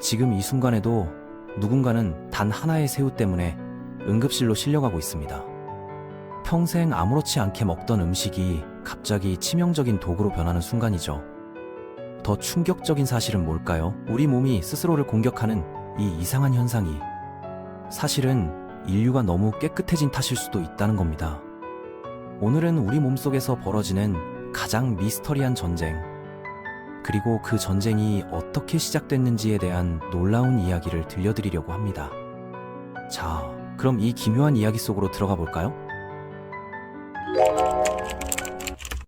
지금 이 순간에도 누군가는 단 하나의 새우 때문에 응급실로 실려가고 있습니다. 평생 아무렇지 않게 먹던 음식이 갑자기 치명적인 독으로 변하는 순간이죠. 더 충격적인 사실은 뭘까요? 우리 몸이 스스로를 공격하는 이 이상한 현상이 사실은 인류가 너무 깨끗해진 탓일 수도 있다는 겁니다. 오늘은 우리 몸속에서 벌어지는 가장 미스터리한 전쟁, 그리고 그 전쟁이 어떻게 시작됐는지에 대한 놀라운 이야기를 들려드리려고 합니다. 자, 그럼 이 기묘한 이야기 속으로 들어가 볼까요?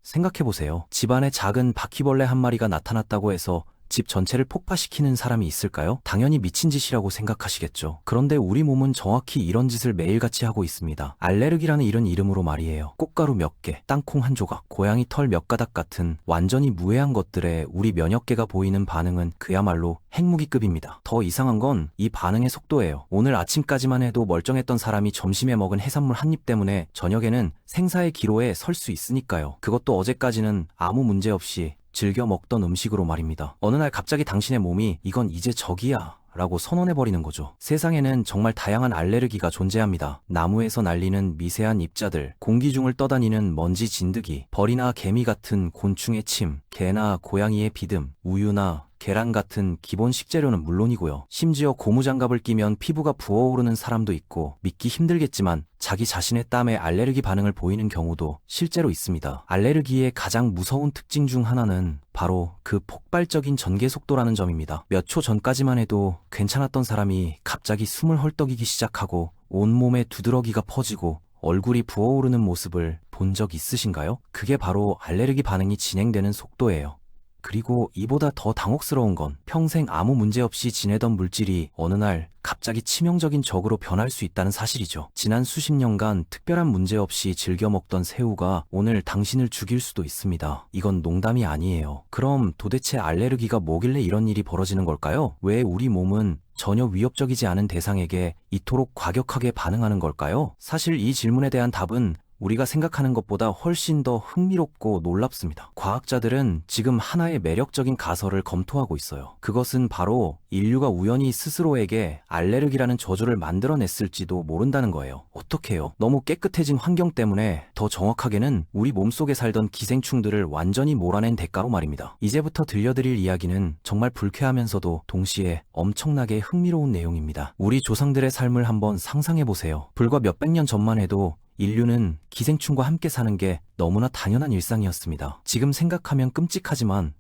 생각해보세요. 집안에 작은 바퀴벌레 한 마리가 나타났다고 해서 집 전체를 폭파시키는 사람이 있을까요? 당연히 미친 짓이라고 생각하시겠죠. 그런데 우리 몸은 정확히 이런 짓을 매일같이 하고 있습니다. 알레르기라는 이런 이름으로 말이에요. 꽃가루 몇 개, 땅콩 한 조각, 고양이 털 몇 가닥 같은 완전히 무해한 것들에 우리 면역계가 보이는 반응은 그야말로 핵무기급입니다. 더 이상한 건 이 반응의 속도예요. 오늘 아침까지만 해도 멀쩡했던 사람이 점심에 먹은 해산물 한 입 때문에 저녁에는 생사의 기로에 설 수 있으니까요. 그것도 어제까지는 아무 문제 없이 즐겨 먹던 음식으로 말입니다. 어느 날 갑자기 당신의 몸이 이건 이제 적이야 라고 선언해버리는 거죠. 세상에는 정말 다양한 알레르기가 존재합니다. 나무에서 날리는 미세한 입자들, 공기 중을 떠다니는 먼지 진드기, 벌이나 개미 같은 곤충의 침, 개나 고양이의 비듬, 우유나 계란 같은 기본 식재료는 물론이고요. 심지어 고무장갑을 끼면 피부가 부어오르는 사람도 있고 믿기 힘들겠지만 자기 자신의 땀에 알레르기 반응을 보이는 경우도 실제로 있습니다. 알레르기의 가장 무서운 특징 중 하나는 바로 그 폭발적인 전개 속도라는 점입니다. 몇 초 전까지만 해도 괜찮았던 사람이 갑자기 숨을 헐떡이기 시작하고 온몸에 두드러기가 퍼지고 얼굴이 부어오르는 모습을 본 적 있으신가요? 그게 바로 알레르기 반응이 진행되는 속도예요. 그리고 이보다 더 당혹스러운 건 평생 아무 문제 없이 지내던 물질이 어느 날 갑자기 치명적인 적으로 변할 수 있다는 사실이죠. 지난 수십 년간 특별한 문제 없이 즐겨 먹던 새우가 오늘 당신을 죽일 수도 있습니다. 이건 농담이 아니에요. 그럼 도대체 알레르기가 뭐길래 이런 일이 벌어지는 걸까요? 왜 우리 몸은 전혀 위협적이지 않은 대상에게 이토록 과격하게 반응하는 걸까요? 사실 이 질문에 대한 답은 우리가 생각하는 것보다 훨씬 더 흥미롭고 놀랍습니다. 과학자들은 지금 하나의 매력적인 가설을 검토하고 있어요. 그것은 바로 인류가 우연히 스스로에게 알레르기라는 저주를 만들어냈을지도 모른다는 거예요. 어떻게요? 너무 깨끗해진 환경 때문에, 더 정확하게는 우리 몸속에 살던 기생충들을 완전히 몰아낸 대가로 말입니다. 이제부터 들려드릴 이야기는 정말 불쾌하면서도 동시에 엄청나게 흥미로운 내용입니다. 우리 조상들의 삶을 한번 상상해보세요. 불과 몇백 년 전만 해도 인류는 기생충과 함께 사는 게 너무나 당연한 일상이었습니다. 지금 생각하면 끔찍하지만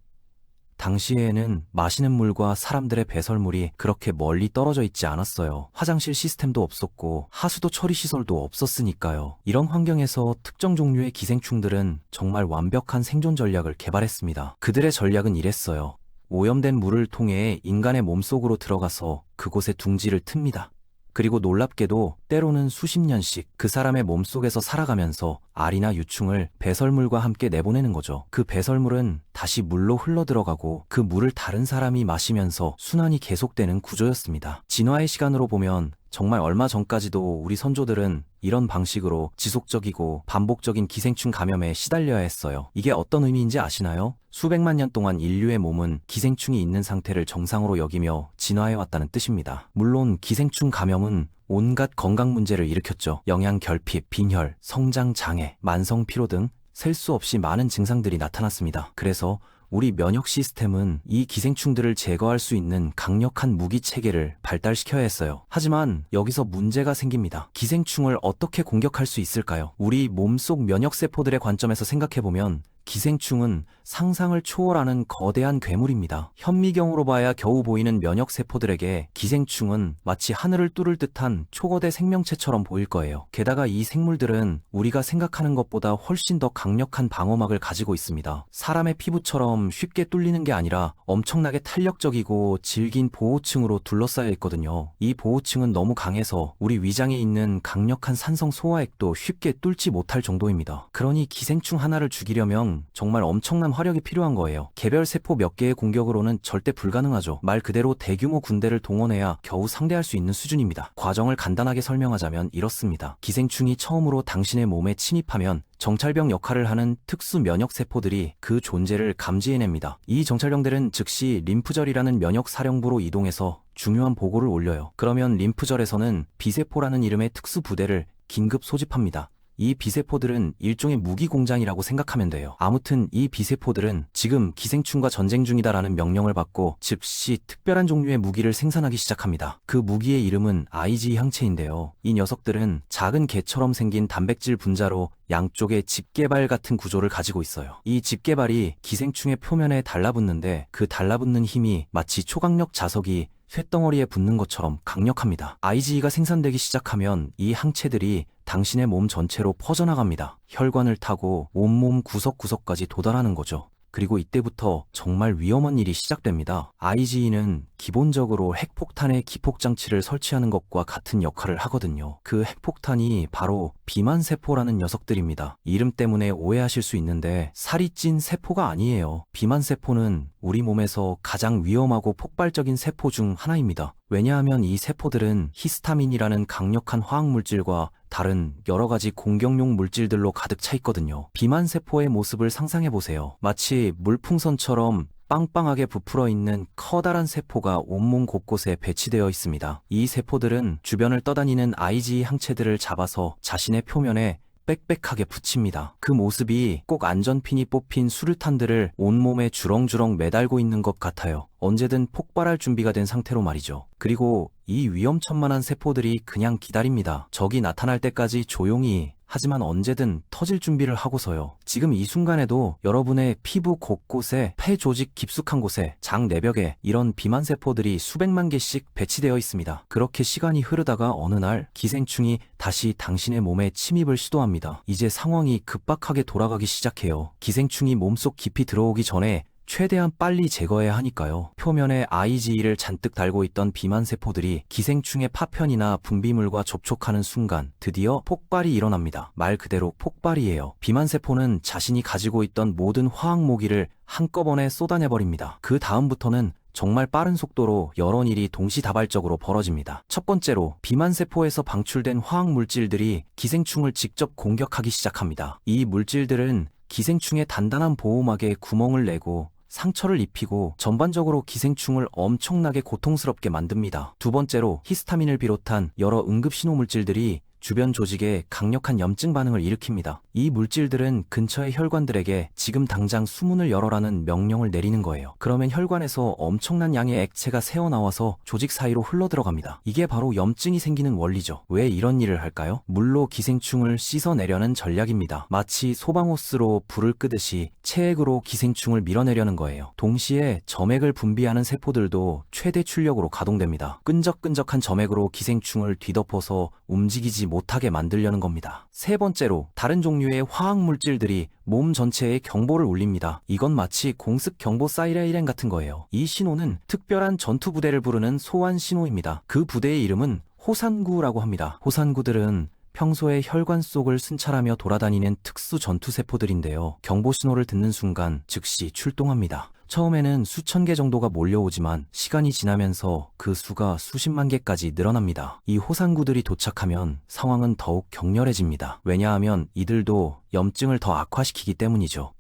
당시에는 마시는 물과 사람들의 배설물이 그렇게 멀리 떨어져 있지 않았어요. 화장실 시스템도 없었고 하수도 처리 시설도 없었으니까요. 이런 환경에서 특정 종류의 기생충들은 정말 완벽한 생존 전략을 개발했습니다. 그들의 전략은 이랬어요. 오염된 물을 통해 인간의 몸속으로 들어가서 그곳에 둥지를 틉니다. 그리고 놀랍게도 때로는 수십 년씩 그 사람의 몸속에서 살아가면서 알이나 유충을 배설물과 함께 내보내는 거죠. 그 배설물은 다시 물로 흘러들어가고 그 물을 다른 사람이 마시면서 순환이 계속되는 구조였습니다. 진화의 시간으로 보면 정말 얼마 전까지도 우리 선조들은 이런 방식으로 지속적이고 반복적인 기생충 감염에 시달려야 했어요. 이게 어떤 의미인지 아시나요? 수백만 년 동안 인류의 몸은 기생충이 있는 상태를 정상으로 여기며 진화해왔다는 뜻입니다. 물론 기생충 감염은 온갖 건강 문제를 일으켰죠. 영양 결핍, 빈혈, 성장 장애, 만성 피로 등 셀 수 없이 많은 증상들이 나타났습니다. 그래서 우리 면역 시스템은 이 기생충들을 제거할 수 있는 강력한 무기 체계를 발달시켜야 했어요. 하지만 여기서 문제가 생깁니다. 기생충을 어떻게 공격할 수 있을까요? 우리 몸속 면역세포들의 관점에서 생각해보면 기생충은 상상을 초월하는 거대한 괴물입니다. 현미경으로 봐야 겨우 보이는 면역세포들에게 기생충은 마치 하늘을 뚫을 듯한 초거대 생명체처럼 보일 거예요. 게다가 이 생물들은 우리가 생각하는 것보다 훨씬 더 강력한 방어막을 가지고 있습니다. 사람의 피부처럼 쉽게 뚫리는 게 아니라 엄청나게 탄력적이고 질긴 보호층으로 둘러싸여 있거든요. 이 보호층은 너무 강해서 우리 위장에 있는 강력한 산성 소화액도 쉽게 뚫지 못할 정도입니다. 그러니 기생충 하나를 죽이려면 등 정말 엄청난 화력이 필요한 거예요. 개별 세포 몇 개의 공격으로는 절대 불가능하죠. 말 그대로 대규모 군대를 동원해야 겨우 상대할 수 있는 수준입니다. 과정을 간단하게 설명하자면 이렇습니다. 기생충이 처음으로 당신의 몸에 침입하면 정찰병 역할을 하는 특수 면역 세포들이 그 존재를 감지해냅니다. 이 정찰병들은 즉시 림프절이라는 면역 사령부로 이동해서 중요한 보고를 올려요. 그러면 림프절에서는 B세포라는 이름의 특수 부대를 긴급 소집합니다. 이 B세포들은 일종의 무기 공장이라고 생각하면 돼요. 아무튼 이 B세포들은 지금 기생충과 전쟁 중이다라는 명령을 받고 즉시 특별한 종류의 무기를 생산하기 시작합니다. 그 무기의 이름은 IgE 항체인데요. 이 녀석들은 작은 개처럼 생긴 단백질 분자로 양쪽에 집게발 같은 구조를 가지고 있어요. 이 집게발이 기생충의 표면에 달라붙는데 그 달라붙는 힘이 마치 초강력 자석이 쇳덩어리에 붙는 것처럼 강력합니다. IgE가 생산되기 시작하면 이 항체들이 당신의 몸 전체로 퍼져나갑니다. 혈관을 타고 온몸 구석구석까지 도달하는 거죠. 그리고 이때부터 정말 위험한 일이 시작됩니다. IgE는 기본적으로 핵폭탄의 기폭장치를 설치하는 것과 같은 역할을 하거든요. 그 핵폭탄이 바로 비만세포라는 녀석들입니다. 이름 때문에 오해하실 수 있는데 살이 찐 세포가 아니에요. 비만세포는 우리 몸에서 가장 위험하고 폭발적인 세포 중 하나입니다. 왜냐하면 이 세포들은 히스타민이라는 강력한 화학물질과 다른 여러 가지 공격용 물질들로 가득 차 있거든요. 비만세포의 모습을 상상해보세요. 마치 물풍선처럼 빵빵하게 부풀어 있는 커다란 세포가 온몸 곳곳에 배치되어 있습니다. 이 세포들은 주변을 떠다니는 IgE 항체들을 잡아서 자신의 표면에 빽빽하게 붙입니다. 그 모습이 꼭 안전핀이 뽑힌 수류탄들을 온몸에 주렁주렁 매달고 있는 것 같아요. 언제든 폭발할 준비가 된 상태로 말이죠. 그리고 이 위험천만한 세포들이 그냥 기다립니다. 적이 나타날 때까지 조용히, 하지만 언제든 터질 준비를 하고서요. 지금 이 순간에도 여러분의 피부 곳곳에, 폐 조직 깊숙한 곳에, 장 내벽에 이런 비만세포들이 수백만 개씩 배치되어 있습니다. 그렇게 시간이 흐르다가 어느 날 기생충이 다시 당신의 몸에 침입을 시도합니다. 이제 상황이 급박하게 돌아가기 시작해요. 기생충이 몸속 깊이 들어오기 전에 최대한 빨리 제거해야 하니까요. 표면에 IgE를 잔뜩 달고 있던 비만세포들이 기생충의 파편이나 분비물과 접촉하는 순간 드디어 폭발이 일어납니다. 말 그대로 폭발이에요. 비만세포는 자신이 가지고 있던 모든 화학모기를 한꺼번에 쏟아내버립니다. 그 다음부터는 정말 빠른 속도로 여러 일이 동시다발적으로 벌어집니다. 첫 번째로 비만세포에서 방출된 화학물질들이 기생충을 직접 공격하기 시작합니다. 이 물질들은 기생충의 단단한 보호막에 구멍을 내고 상처를 입히고 전반적으로 기생충을 엄청나게 고통스럽게 만듭니다. 두 번째로 히스타민을 비롯한 여러 응급신호물질들이 주변 조직에 강력한 염증 반응을 일으킵니다. 이 물질들은 근처의 혈관들에게 지금 당장 수문을 열어라는 명령을 내리는 거예요. 그러면 혈관에서 엄청난 양의 액체가 새어나와서 조직 사이로 흘러들어갑니다. 이게 바로 염증이 생기는 원리죠. 왜 이런 일을 할까요? 물로 기생충을 씻어내려는 전략입니다. 마치 소방호스로 불을 끄듯이 체액으로 기생충을 밀어내려는 거예요. 동시에 점액을 분비하는 세포들도 최대 출력으로 가동됩니다. 끈적끈적한 점액으로 기생충을 뒤덮어서 움직이지 못하게 만들려는 겁니다. 세 번째로 다른 종류의 화학물질들이 몸 전체에 경보를 울립니다. 이건 마치 공습 경보 사이렌 같은 거예요. 이 신호는 특별한 전투 부대를 부르는 소환 신호입니다. 그 부대의 이름은 호산구라고 합니다. 호산구들은 평소에 혈관 속을 순찰하며 돌아다니는 특수 전투세포들인데요. 경보 신호를 듣는 순간 즉시 출동합니다. 처음에는 수천 개 정도가 몰려오지만 시간이 지나면서 그 수가 수십만 개까지 늘어납니다. 이 호산구들이 도착하면 상황은 더욱 격렬해집니다. 왜냐하면 이들도 염증을 더 악화시키기 때문이죠.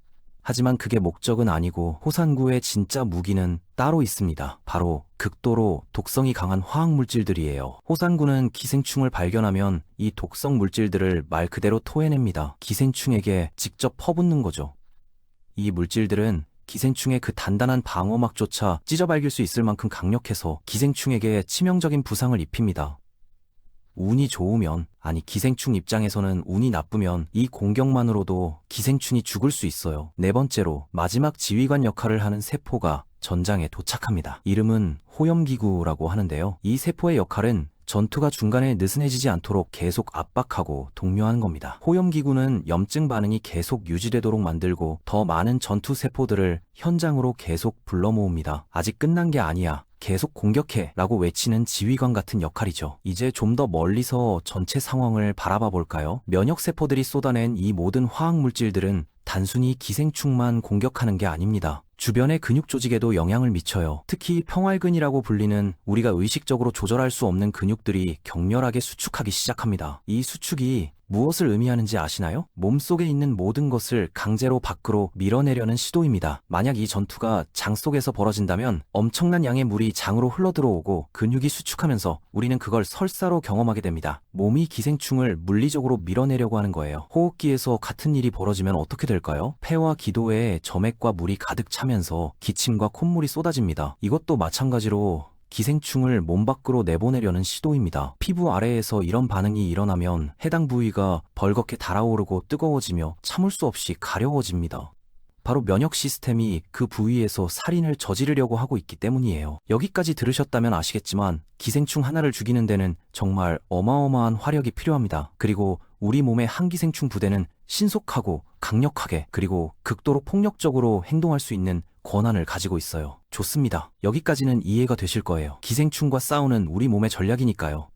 하지만 그게 목적은 아니고 호산구의 진짜 무기는 따로 있습니다. 바로 극도로 독성이 강한 화학물질들이에요. 호산구는 기생충을 발견하면 이 독성 물질들을 말 그대로 토해냅니다. 기생충에게 직접 퍼붓는 거죠. 이 물질들은 기생충의 그 단단한 방어막조차 찢어발길 수 있을 만큼 강력해서 기생충에게 치명적인 부상을 입힙니다. 운이 좋으면, 아니 기생충 입장에서는 운이 나쁘면 이 공격만으로도 기생충이 죽을 수 있어요. 네 번째로 마지막 지휘관 역할을 하는 세포가 전장에 도착합니다. 이름은 호염기구라고 하는데요. 이 세포의 역할은 전투가 중간에 느슨해지지 않도록 계속 압박하고 독려하는 겁니다. 호염기구는 염증 반응이 계속 유지되도록 만들고 더 많은 전투 세포들을 현장으로 계속 불러 모읍니다. 아직 끝난 게 아니야. 계속 공격해 라고 외치는 지휘관 같은 역할이죠. 이제 좀 더 멀리서 전체 상황을 바라봐 볼까요? 면역세포들이 쏟아낸 이 모든 화학물질들은 단순히 기생충만 공격하는 게 아닙니다. 주변의 근육 조직에도 영향을 미쳐요. 특히 평활근이라고 불리는 우리가 의식적으로 조절할 수 없는 근육들이 격렬하게 수축하기 시작합니다. 이 수축이 무엇을 의미하는지 아시나요? 몸속에 있는 모든 것을 강제로 밖으로 밀어내려는 시도입니다. 만약 이 전투가 장 속에서 벌어진다면 엄청난 양의 물이 장으로 흘러들어오고 근육이 수축하면서 우리는 그걸 설사로 경험하게 됩니다. 몸이 기생충을 물리적으로 밀어내려고 하는 거예요. 호흡기에서 같은 일이 벌어지면 어떻게 될까요? 폐와 기도에 점액과 물이 가득 차면서 기침과 콧물이 쏟아집니다. 이것도 마찬가지로 기생충을 몸 밖으로 내보내려는 시도입니다. 피부 아래에서 이런 반응이 일어나면 해당 부위가 벌겋게 달아오르고 뜨거워지며 참을 수 없이 가려워집니다. 바로 면역 시스템이 그 부위에서 살인을 저지르려고 하고 있기 때문이에요. 여기까지 들으셨다면 아시겠지만 기생충 하나를 죽이는 데는 정말 어마어마한 화력이 필요합니다. 그리고 우리 몸의 항기생충 부대는 신속하고 강력하게 그리고 극도로 폭력적으로 행동할 수 있는 권한을 가지고 있어요. 좋습니다. 여기까지는 이해가 되실 거예요. 기생충과 싸우는 우리 몸의 전략이니까요.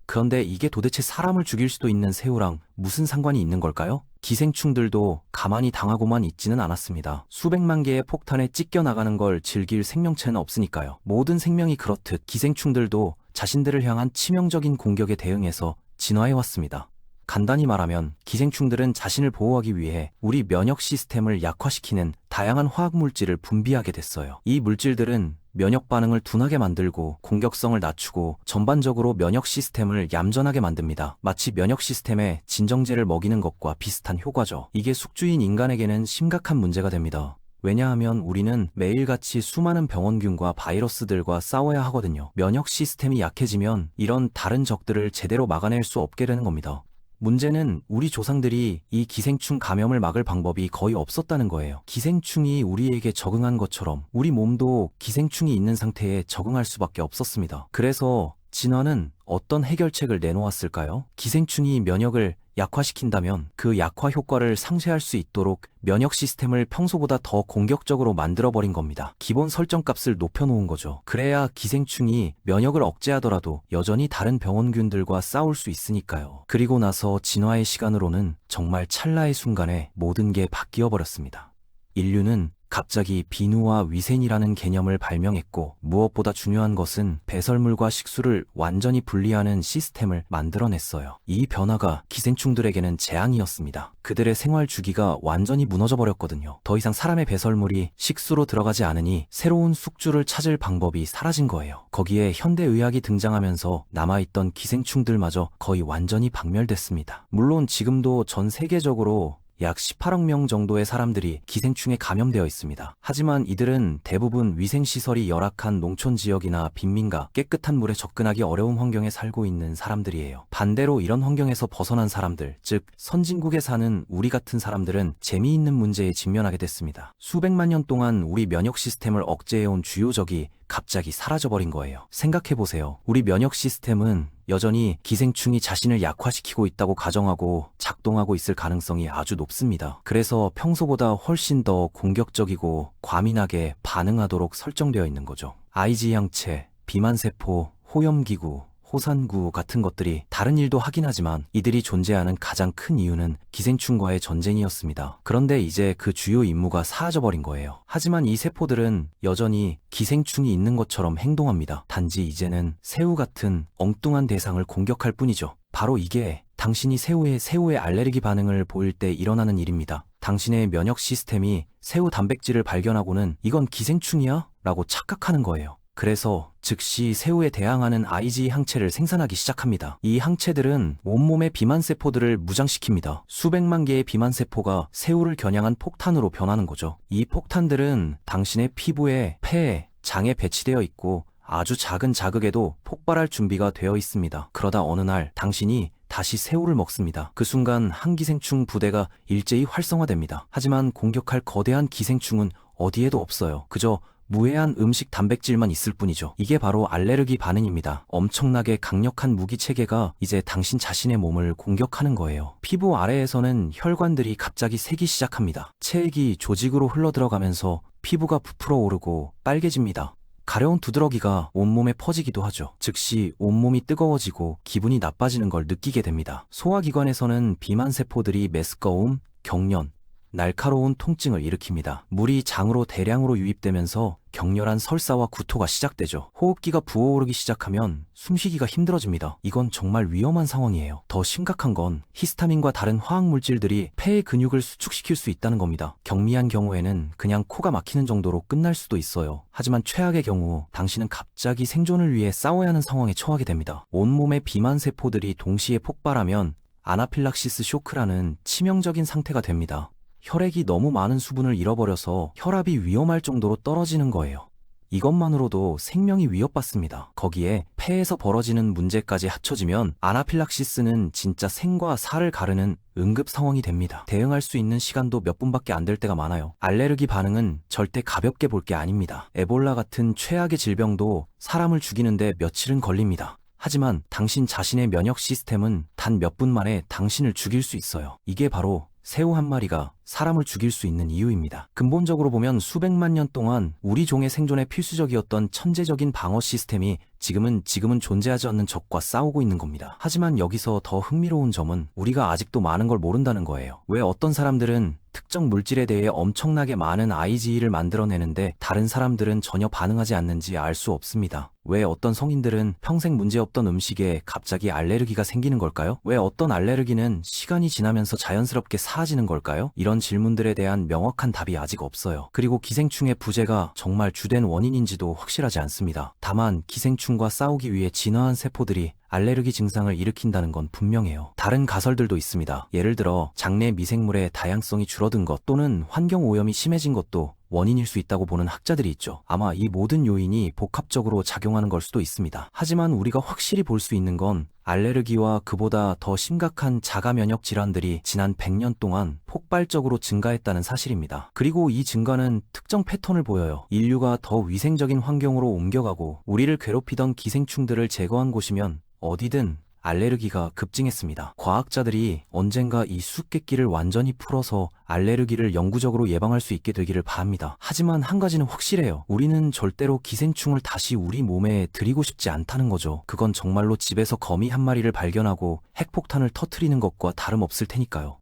그런데 이게 도대체 사람을 죽일 수도 있는 새우랑 무슨 상관이 있는 걸까요? 기생충들도 가만히 당하고만 있지는 않았습니다. 수백만 개의 폭탄에 찢겨나가는 걸 즐길 생명체는 없으니까요. 모든 생명이 그렇듯 기생충들도 자신들을 향한 치명적인 공격에 대응해서 진화해왔습니다. 간단히 말하면 기생충들은 자신을 보호하기 위해 우리 면역 시스템을 약화시키는 다양한 화학물질을 분비하게 됐어요. 이 물질들은 면역 반응을 둔하게 만들고 공격성을 낮추고 전반적으로 면역 시스템을 얌전하게 만듭니다. 마치 면역 시스템에 진정제를 먹이는 것과 비슷한 효과죠. 이게 숙주인 인간에게는 심각한 문제가 됩니다. 왜냐하면 우리는 매일같이 수많은 병원균과 바이러스들과 싸워야 하거든요. 면역 시스템이 약해지면 이런 다른 적들을 제대로 막아낼 수 없게 되는 겁니다. 문제는 우리 조상들이 이 기생충 감염을 막을 방법이 거의 없었다는 거예요. 기생충이 우리에게 적응한 것처럼 우리 몸도 기생충이 있는 상태에 적응할 수밖에 없었습니다. 그래서 진화는 어떤 해결책을 내놓았을까요? 기생충이 면역을 약화시킨다면 그 약화 효과를 상쇄할 수 있도록 면역 시스템을 평소보다 더 공격적으로 만들어버린 겁니다. 기본 설정값을 높여놓은 거죠. 그래야 기생충이 면역을 억제하더라도 여전히 다른 병원균들과 싸울 수 있으니까요. 그리고 나서 진화의 시간으로는 정말 찰나의 순간에 모든 게 바뀌어버렸습니다. 인류는 갑자기 비누와 위센이라는 개념을 발명했고 무엇보다 중요한 것은 배설물과 식수를 완전히 분리하는 시스템을 만들어냈어요. 이 변화가 기생충들에게는 재앙이었습니다. 그들의 생활 주기가 완전히 무너져버렸거든요. 더 이상 사람의 배설물이 식수로 들어가지 않으니 새로운 숙주를 찾을 방법이 사라진 거예요. 거기에 현대의학이 등장하면서 남아있던 기생충들마저 거의 완전히 박멸됐습니다. 물론 지금도 전 세계적으로 약 18억 명 정도의 사람들이 기생충에 감염되어 있습니다. 하지만 이들은 대부분 위생시설이 열악한 농촌 지역이나 빈민가, 깨끗한 물에 접근하기 어려운 환경에 살고 있는 사람들이에요. 반대로 이런 환경에서 벗어난 사람들, 즉 선진국에 사는 우리 같은 사람들은 재미있는 문제에 직면하게 됐습니다. 수백만 년 동안 우리 면역 시스템을 억제해온 주요 적이 갑자기 사라져버린 거예요. 생각해보세요. 우리 면역 시스템은 여전히 기생충이 자신을 약화시키고 있다고 가정하고 작동하고 있을 가능성이 아주 높습니다. 그래서 평소보다 훨씬 더 공격적이고 과민하게 반응하도록 설정되어 있는 거죠. IG 항체, 비만세포, 호염기구, 호산구 같은 것들이 다른 일도 하긴 하지만 이들이 존재하는 가장 큰 이유는 기생충과의 전쟁이었습니다. 그런데 이제 그 주요 임무가 사라져버린 거예요. 하지만 이 세포들은 여전히 기생충이 있는 것처럼 행동합니다. 단지 이제는 새우 같은 엉뚱한 대상을 공격할 뿐이죠. 바로 이게 당신이 새우의 알레르기 반응을 보일 때 일어나는 일입니다. 당신의 면역 시스템이 새우 단백질을 발견하고는 이건 기생충이야? 라고 착각하는 거예요. 그래서 즉시 새우에 대항하는 IG 항체를 생산하기 시작합니다. 이 항체들은 온몸의 비만세포들을 무장시킵니다. 수백만 개의 비만세포가 새우를 겨냥한 폭탄으로 변하는 거죠. 이 폭탄들은 당신의 피부에, 폐에, 장에 배치되어 있고 아주 작은 자극에도 폭발할 준비가 되어 있습니다. 그러다 어느 날 당신이 다시 새우를 먹습니다. 그 순간 항기생충 부대가 일제히 활성화됩니다. 하지만 공격할 거대한 기생충은 어디에도 없어요. 그저 무해한 음식 단백질만 있을 뿐이죠. 이게 바로 알레르기 반응입니다. 엄청나게 강력한 무기 체계가 이제 당신 자신의 몸을 공격하는 거예요. 피부 아래에서는 혈관들이 갑자기 새기 시작합니다. 체액이 조직으로 흘러들어가면서 피부가 부풀어 오르고 빨개집니다. 가려운 두드러기가 온몸에 퍼지기도 하죠. 즉시 온몸이 뜨거워지고 기분이 나빠지는 걸 느끼게 됩니다. 소화기관에서는 비만세포들이 메스꺼움, 경련, 날카로운 통증을 일으킵니다. 물이 장으로 대량으로 유입되면서 격렬한 설사와 구토가 시작되죠. 호흡기가 부어오르기 시작하면 숨쉬기가 힘들어집니다. 이건 정말 위험한 상황이에요. 더 심각한 건 히스타민과 다른 화학물질들이 폐의 근육을 수축시킬 수 있다는 겁니다. 경미한 경우에는 그냥 코가 막히는 정도로 끝날 수도 있어요. 하지만 최악의 경우 당신은 갑자기 생존을 위해 싸워야 하는 상황에 처하게 됩니다. 온몸의 비만 세포들이 동시에 폭발하면 아나필락시스 쇼크라는 치명적인 상태가 됩니다. 혈액이 너무 많은 수분을 잃어버려서 혈압이 위험할 정도로 떨어지는 거예요. 이것만으로도 생명이 위협받습니다. 거기에 폐에서 벌어지는 문제까지 합쳐지면 아나필락시스는 진짜 생과 사를 가르는 응급 상황이 됩니다. 대응할 수 있는 시간도 몇 분밖에 안 될 때가 많아요. 알레르기 반응은 절대 가볍게 볼 게 아닙니다. 에볼라 같은 최악의 질병도 사람을 죽이는데 며칠은 걸립니다. 하지만 당신 자신의 면역 시스템은 단 몇 분 만에 당신을 죽일 수 있어요. 이게 바로 새우 한 마리가 사람을 죽일 수 있는 이유입니다. 근본적으로 보면 수백만 년 동안 우리 종의 생존에 필수적이었던 천재적인 방어 시스템이 지금은 존재하지 않는 적과 싸우고 있는 겁니다. 하지만 여기서 더 흥미로운 점은 우리가 아직도 많은 걸 모른다는 거예요. 왜 어떤 사람들은 특정 물질에 대해 엄청나게 많은 IgE를 만들어내는데 다른 사람들은 전혀 반응하지 않는지 알 수 없습니다. 왜 어떤 성인들은 평생 문제없던 음식에 갑자기 알레르기가 생기는 걸까요? 왜 어떤 알레르기는 시간이 지나면서 자연스럽게 사라지는 걸까요? 이런 질문들에 대한 명확한 답이 아직 없어요. 그리고 기생충의 부재가 정말 주된 원인인지도 확실하지 않습니다. 다만 기생충과 싸우기 위해 진화한 세포들이 알레르기 증상을 일으킨다는 건 분명해요. 다른 가설들도 있습니다. 예를 들어 장내 미생물의 다양성이 줄어든 것 또는 환경 오염이 심해진 것도 원인일 수 있다고 보는 학자들이 있죠. 아마 이 모든 요인이 복합적으로 작용하는 걸 수도 있습니다. 하지만 우리가 확실히 볼 수 있는 건 알레르기와 그보다 더 심각한 자가 면역 질환들이 지난 100년 동안 폭발적으로 증가했다는 사실입니다. 그리고 이 증가는 특정 패턴을 보여요. 인류가 더 위생적인 환경으로 옮겨가고 우리를 괴롭히던 기생충들을 제거한 곳이면 어디든 알레르기가 급증했습니다. 과학자들이 언젠가 이 수수께끼를 완전히 풀어서 알레르기를 영구적으로 예방할 수 있게 되기를 바랍니다. 하지만 한 가지는 확실해요. 우리는 절대로 기생충을 다시 우리 몸에 들이고 싶지 않다는 거죠. 그건 정말로 집에서 거미 한 마리를 발견하고 핵폭탄을 터뜨리는 것과 다름없을 테니까요.